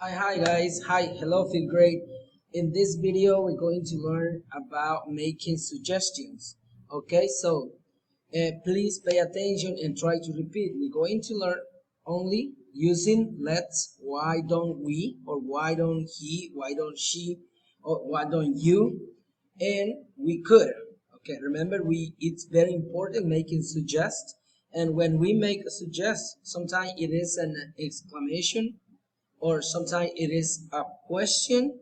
Hi guys, hello, feel great. In this video, we're going to learn about making suggestions. Okay, so please pay attention and try to repeat. We're going to learn only using let's, why don't we, or why don't he, why don't she, or why don't you, and we could. Okay, remember it's very important making suggest. And when we make a suggest, sometimes it is an exclamation or sometimes it is a question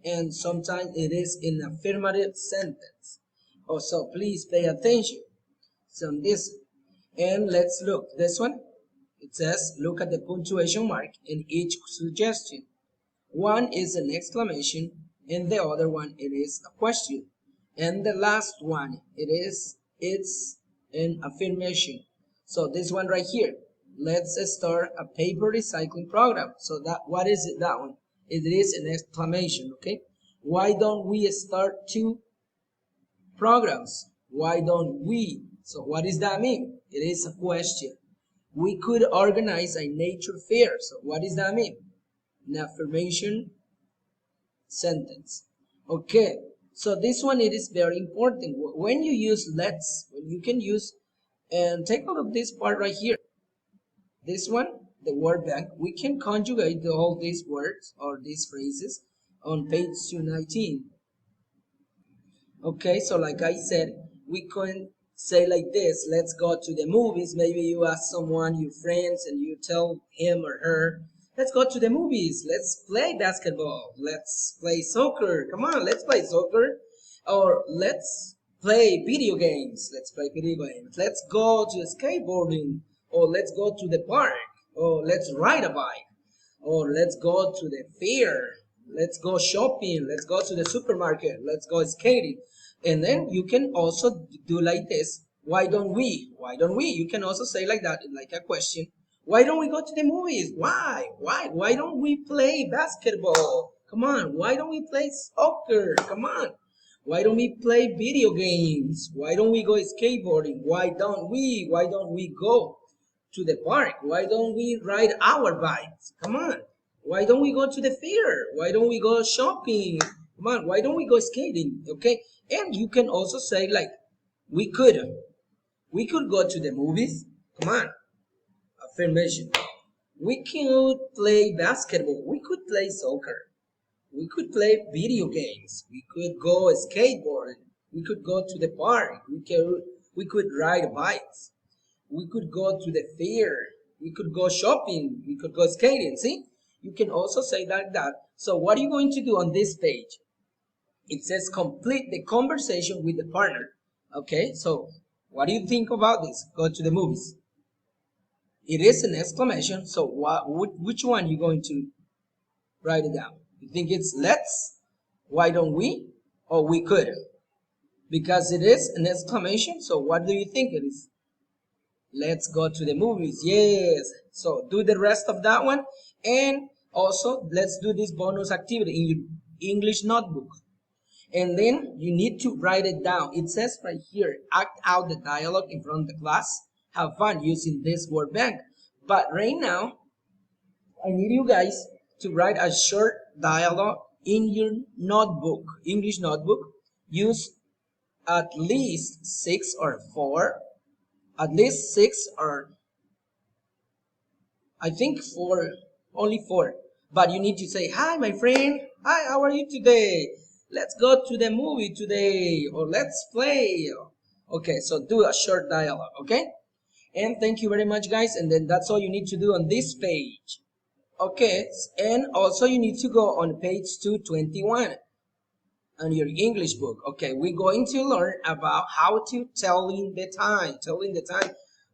and sometimes it is an affirmative sentence. Also, please pay attention. So this, and let's look. This one, it says, look at the punctuation mark in each suggestion. One is an exclamation and the other one it is a question. And the last one, it's an affirmation. So this one right here, let's start a paper recycling program. So that, what is it, that one? It is an exclamation, okay? Why don't we start two programs? Why don't we? So what does that mean? It is a question. We could organize a nature fair. So what does that mean? An affirmation sentence. Okay, so this one, it is very important. When you use let's, when you can use, and take a look this part right here. This one, the word bank, we can conjugate all these words or these phrases on page 219. Okay, so like I said, we can say like this, let's go to the movies. Maybe you ask someone, your friends, and you tell him or her, let's go to the movies, let's play basketball, let's play soccer, come on, let's play soccer, or let's play video games, let's go to skateboarding, or let's go to the park, or let's ride a bike, or let's go to the fair, let's go shopping, let's go to the supermarket, let's go skating. And then you can also do like this, why don't we, you can also say like that, like a question. Why don't we go to the movies? Why don't we play basketball? Come on, why don't we play soccer? Come on, why don't we play video games? Why don't we go skateboarding? Why don't we go to the park? Why don't we ride our bikes? Come on. Why don't we go to the fair? Why don't we go shopping? Come on. Why don't we go skating? Okay. And you can also say like, we could. We could go to the movies. Come on. Affirmation. We could play basketball. We could play soccer. We could play video games. We could go skateboarding. We could go to the park. We could ride bikes. We could go to the fair. We could go shopping. We could go skating. See, you can also say that. So what are you going to do on this page? It says complete the conversation with the partner. Okay, so what do you think about this? Go to the movies. It is an exclamation. So which one you going to write it down? You think it's let's, why don't we, or we could? Because it is an exclamation. So what do you think it is? Let's go to the movies. Yes. So do the rest of that one. And also let's do this bonus activity in your English notebook. And then you need to write it down. It says right here, act out the dialogue in front of the class. Have fun using this word bank. But right now, I need you guys to write a short dialogue in your notebook, English notebook. Use at least six or I think four, only four. But you need to say, hi, my friend. Hi, how are you today? Let's go to the movie today, or let's play. Okay, so do a short dialogue, okay? And thank you very much, guys. And then that's all you need to do on this page. Okay, and also you need to go on page 221 on your English book. Okay, we're going to learn about how to telling the time.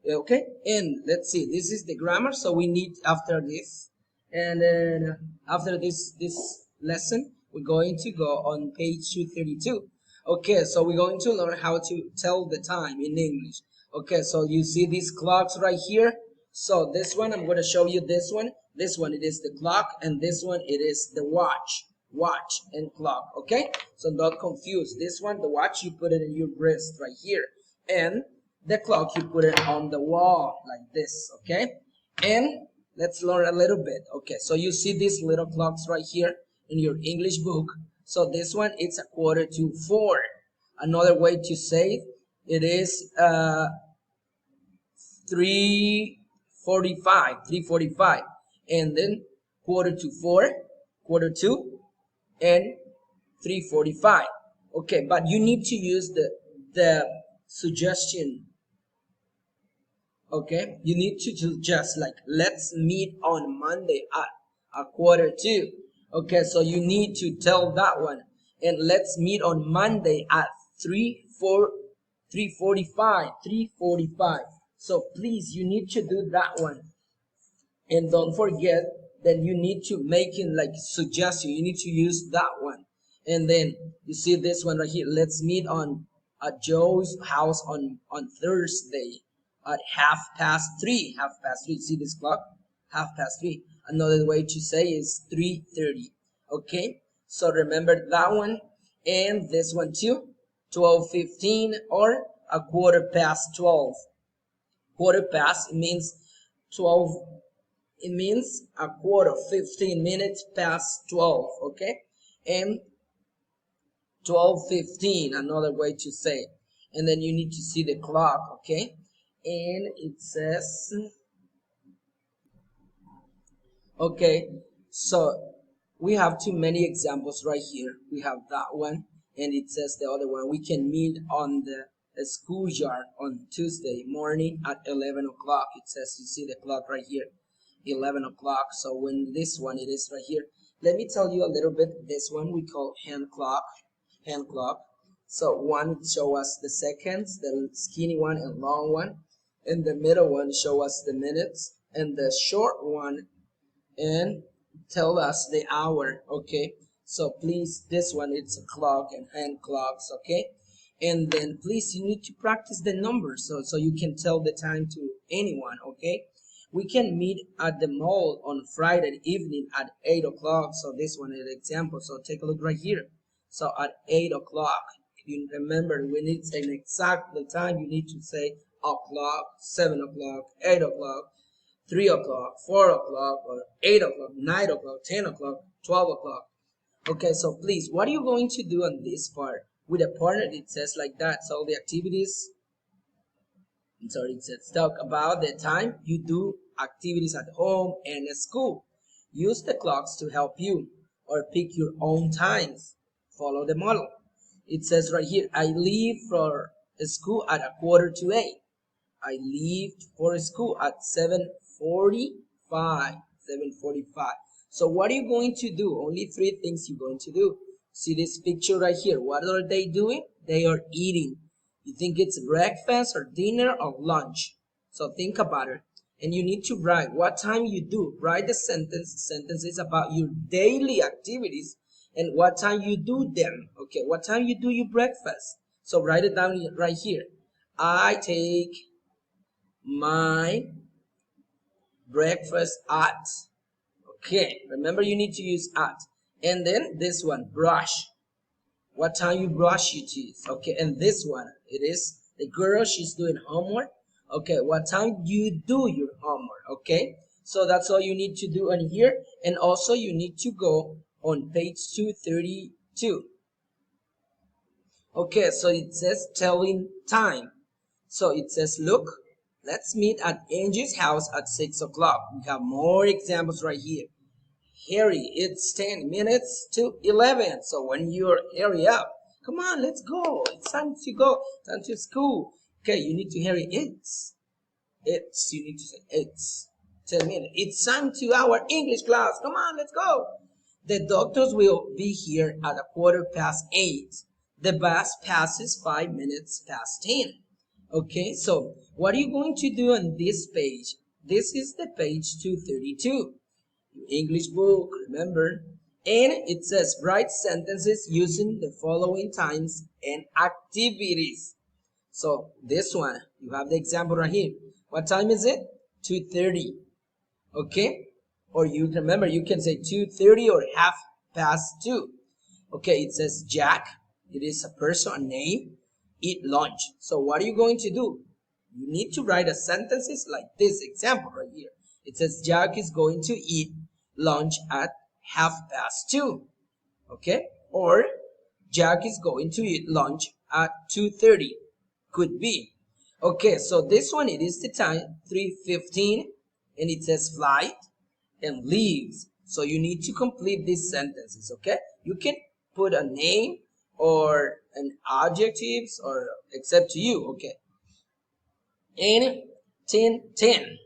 Okay, and let's see, this is the grammar. So we need after this, and then after this lesson, we're going to go on page 232. Okay, so we're going to learn how to tell the time in English. Okay, so you see these clocks right here. So this one, I'm going to show you this one. This one, it is the clock, and this one, it is the watch and clock. Okay, so don't confuse this one, the watch, you put it in your wrist right here, and the clock you put it on the wall like this. Okay, and Let's learn a little bit. Okay, so you see these little clocks right here in your English book. So this one, it's a quarter to 4. Another way to say it is 3:45, and then quarter to 4, quarter to, and 3:45. Okay, but you need to use the suggestion. Okay, you need to do just like let's meet on Monday at a quarter to. Okay, so you need to tell that one, and let's meet on Monday at 3:45. So please, you need to do that one. And don't forget that you need to make it like suggestion. You need to use that one. And then you see this one right here. Let's meet on at Joe's house on Thursday at 3:30. 3:30. See this clock? 3:30. Another way to say is 3:30. Okay. So remember that one and this one too. 12:15 or a quarter past 12. Quarter past means 12. It means a quarter, 15 minutes past 12, okay? And 12:15, another way to say. And then you need to see the clock, okay? And it says, okay, so we have too many examples right here. We have that one, and it says the other one. We can meet on the schoolyard on Tuesday morning at 11 o'clock. It says, you see the clock right here. 11 o'clock. So when this one it is right here, let me tell you a little bit. This one we call hand clock. So one show us the seconds, the skinny one and long one, and the middle one show us the minutes, and the short one and tell us the hour. Okay, so please, this one it's a clock and hand clocks. Okay, and then please you need to practice the numbers so you can tell the time to anyone. Okay, we can meet at the mall on Friday evening at 8 o'clock. So this one is an example. So take a look right here. So at 8 o'clock, you remember we need to say exactly the time. You need to say o'clock, 7 o'clock, 8 o'clock, 3 o'clock, 4 o'clock, or 8 o'clock, 9 o'clock, 10 o'clock, 12 o'clock. Okay, so please, what are you going to do on this part? With a partner, it says like that. So the activities, it says talk about the time you do activities at home and at school. Use the clocks to help you or pick your own times. Follow the model. It says right here, I leave for school at a quarter to 8. I leave for school at 7:45. 7:45. So what are you going to do? Only 3 things you're going to do. See this picture right here. What are they doing? They are eating. You think it's breakfast or dinner or lunch? So think about it. And you need to write what time you do. Write the sentence. Sentence is about your daily activities and what time you do them. Okay, what time you do your breakfast. So write it down right here. I take my breakfast at. Okay, remember you need to use at. And then this one, brush. What time you brush your teeth. Okay, and this one, it is the girl, she's doing homework. Okay, what time you do your homework. Okay, so that's all you need to do on here. And also you need to go on page 232. Okay, so it says telling time. So it says, look, let's meet at Angie's house at 6 o'clock. We have more examples right here. Harry, it's 10 minutes to 11. So when you're hurry up, come on, let's go. It's time to go. Time to school. Okay, you need to hurry. You need to say it's 10 minutes. It's time to our English class. Come on, let's go. The doctors will be here at a quarter past 8. The bus passes 5 minutes past 10. Okay, so what are you going to do on this page? This is the page 232. English book, remember? And it says write sentences using the following times and activities. So this one, you have the example right here. What time is it? 2:30. Okay? Or you remember, you can say 2:30 or 2:30. Okay, it says Jack. It is a person, a name. Eat lunch. So what are you going to do? You need to write a sentences like this example right here. It says Jack is going to eat lunch at 2:30. Okay? Or Jack is going to eat lunch at 2:30. Could be. Okay, so this one, it is the time, 3:15, and it says flight and leaves. So you need to complete these sentences, okay? You can put a name or an adjectives or except to you, okay? And 10:10.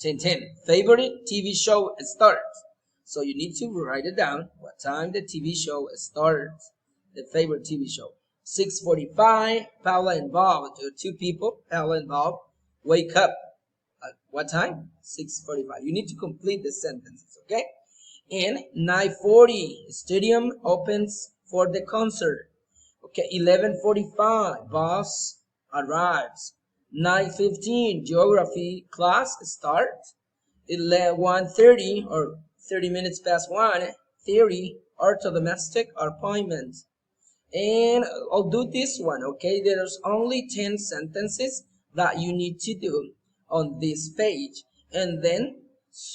10:10. Favorite TV show starts. So you need to write it down. What time the TV show starts. The favorite TV show. 6:45. Paula and Bob. There are two people. Paula and Bob wake up. At what time? 6:45. You need to complete the sentences. Okay. And 9:40. Stadium opens for the concert. Okay. 11:45. Bus arrives. 9:15, geography class starts. 1:30 or 30 minutes past 1, theory, orthodontic appointment. And I'll do this one, okay? There's only 10 sentences that you need to do on this page. And then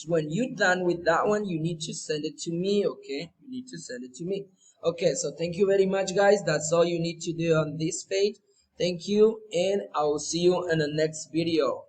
when you're done with that one, you need to send it to me, okay? You need to send it to me. Okay, so thank you very much, guys. That's all you need to do on this page. Thank you, and I will see you in the next video.